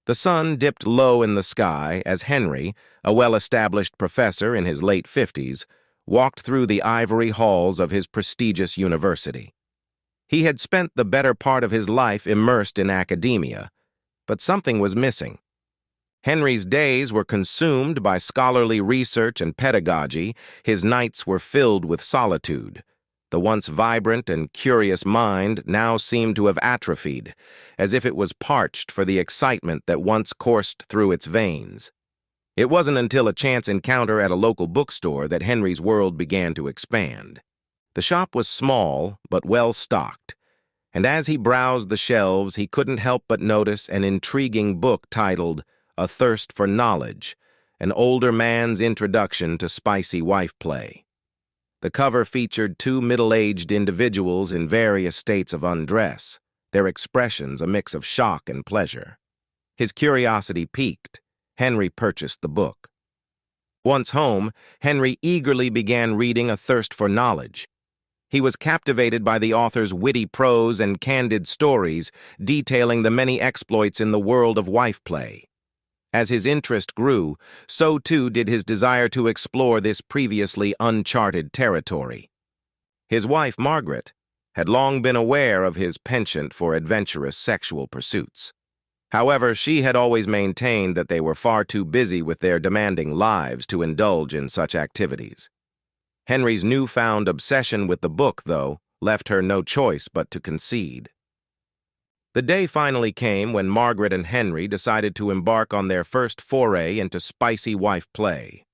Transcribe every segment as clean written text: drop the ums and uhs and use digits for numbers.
The sun dipped low in the sky as Henry, a well-established professor in his late 50s, walked through the ivory halls of his prestigious university. He had spent the better part of his life immersed in academia, but something was missing. Henry's days were consumed by scholarly research and pedagogy. His nights were filled with solitude. The once vibrant and curious mind now seemed to have atrophied, as if it was parched for the excitement that once coursed through its veins. It wasn't until a chance encounter at a local bookstore that Henry's world began to expand. The shop was small, but well-stocked, and as he browsed the shelves, he couldn't help but notice an intriguing book titled A Thirst for Knowledge, an older man's introduction to spicy wife play. The cover featured two middle-aged individuals in various states of undress, their expressions a mix of shock and pleasure. His curiosity piqued. Henry purchased the book. Once home, Henry eagerly began reading A Thirst for Knowledge. He was captivated by the author's witty prose and candid stories detailing the many exploits in the world of wife play. As his interest grew, so too did his desire to explore this previously uncharted territory. His wife, Margaret, had long been aware of his penchant for adventurous sexual pursuits. However, she had always maintained that they were far too busy with their demanding lives to indulge in such activities. Henry's newfound obsession with the book, though, left her no choice but to concede. The day finally came when Margaret and Henry decided to embark on their first foray into spicy wife play.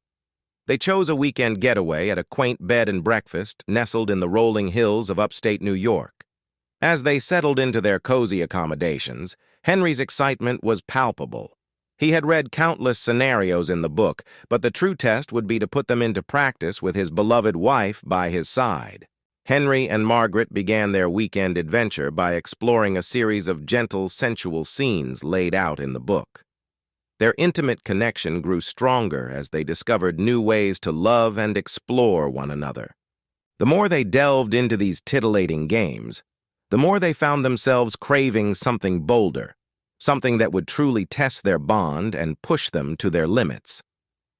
They chose a weekend getaway at a quaint bed and breakfast nestled in the rolling hills of upstate New York. As they settled into their cozy accommodations, Henry's excitement was palpable. He had read countless scenarios in the book, but the true test would be to put them into practice with his beloved wife by his side. Henry and Margaret began their weekend adventure by exploring a series of gentle, sensual scenes laid out in the book. Their intimate connection grew stronger as they discovered new ways to love and explore one another. The more they delved into these titillating games, the more they found themselves craving something bolder, something that would truly test their bond and push them to their limits.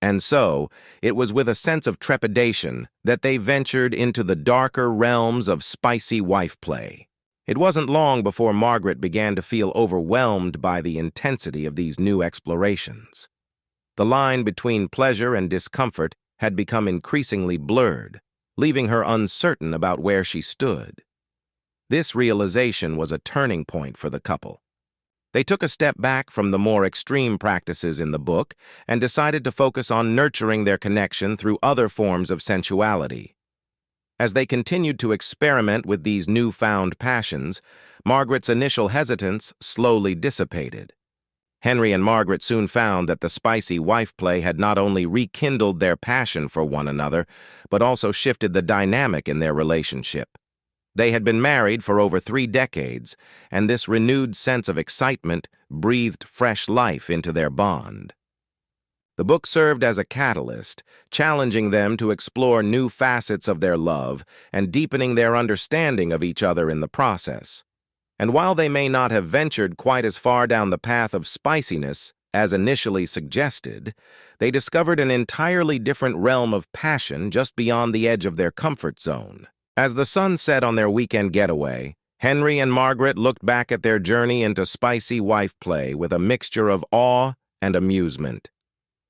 And so, it was with a sense of trepidation that they ventured into the darker realms of spicy wife play. It wasn't long before Margaret began to feel overwhelmed by the intensity of these new explorations. The line between pleasure and discomfort had become increasingly blurred, leaving her uncertain about where she stood. This realization was a turning point for the couple. They took a step back from the more extreme practices in the book and decided to focus on nurturing their connection through other forms of sensuality. As they continued to experiment with these newfound passions, Margaret's initial hesitance slowly dissipated. Henry and Margaret soon found that the spicy wife play had not only rekindled their passion for one another, but also shifted the dynamic in their relationship. They had been married for over 3 decades, and this renewed sense of excitement breathed fresh life into their bond. The book served as a catalyst, challenging them to explore new facets of their love and deepening their understanding of each other in the process. And while they may not have ventured quite as far down the path of spiciness as initially suggested, they discovered an entirely different realm of passion just beyond the edge of their comfort zone. As the sun set on their weekend getaway, Henry and Margaret looked back at their journey into spicy wife play with a mixture of awe and amusement.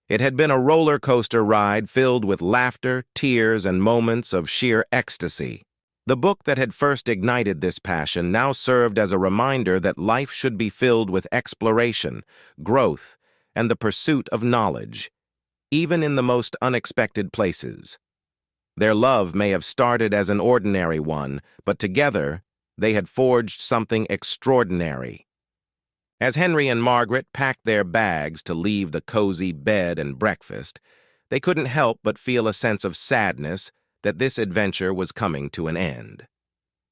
It had been a roller coaster ride filled with laughter, tears, and moments of sheer ecstasy. The book that had first ignited this passion now served as a reminder that life should be filled with exploration, growth, and the pursuit of knowledge, even in the most unexpected places. Their love may have started as an ordinary one, but together they had forged something extraordinary. As Henry and Margaret packed their bags to leave the cozy bed and breakfast, they couldn't help but feel a sense of sadness that this adventure was coming to an end.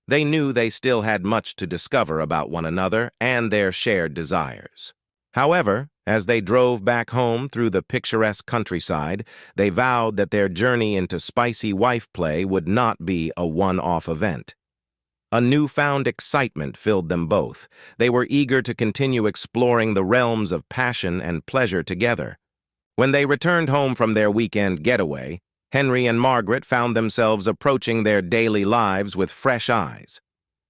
They knew they still had much to discover about one another and their shared desires. However, as they drove back home through the picturesque countryside, they vowed that their journey into spicy wife play would not be a one-off event. A newfound excitement filled them both. They were eager to continue exploring the realms of passion and pleasure together. When they returned home from their weekend getaway, Henry and Margaret found themselves approaching their daily lives with fresh eyes.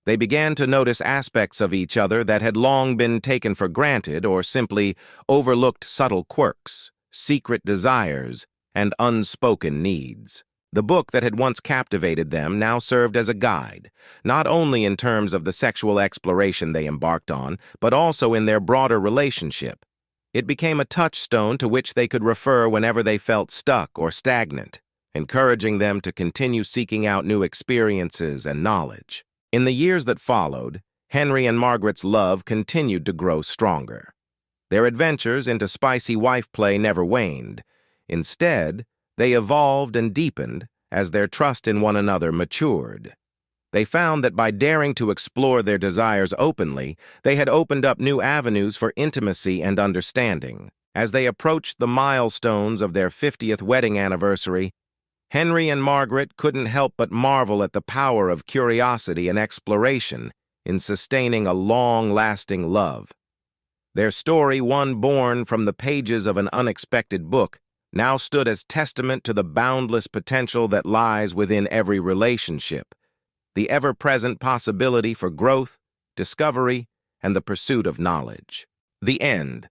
They began to notice aspects of each other that had long been taken for granted or simply overlooked: subtle quirks, secret desires, and unspoken needs. The book that had once captivated them now served as a guide, not only in terms of the sexual exploration they embarked on, but also in their broader relationship. It became a touchstone to which they could refer whenever they felt stuck or stagnant, encouraging them to continue seeking out new experiences and knowledge. In the years that followed, Henry and Margaret's love continued to grow stronger. Their adventures into spicy wife play never waned. Instead, they evolved and deepened as their trust in one another matured. They found that by daring to explore their desires openly, they had opened up new avenues for intimacy and understanding. As they approached the milestones of their 50th wedding anniversary, Henry and Margaret couldn't help but marvel at the power of curiosity and exploration in sustaining a long-lasting love. Their story, one born from the pages of an unexpected book, now stood as testament to the boundless potential that lies within every relationship, the ever-present possibility for growth, discovery, and the pursuit of knowledge. The end.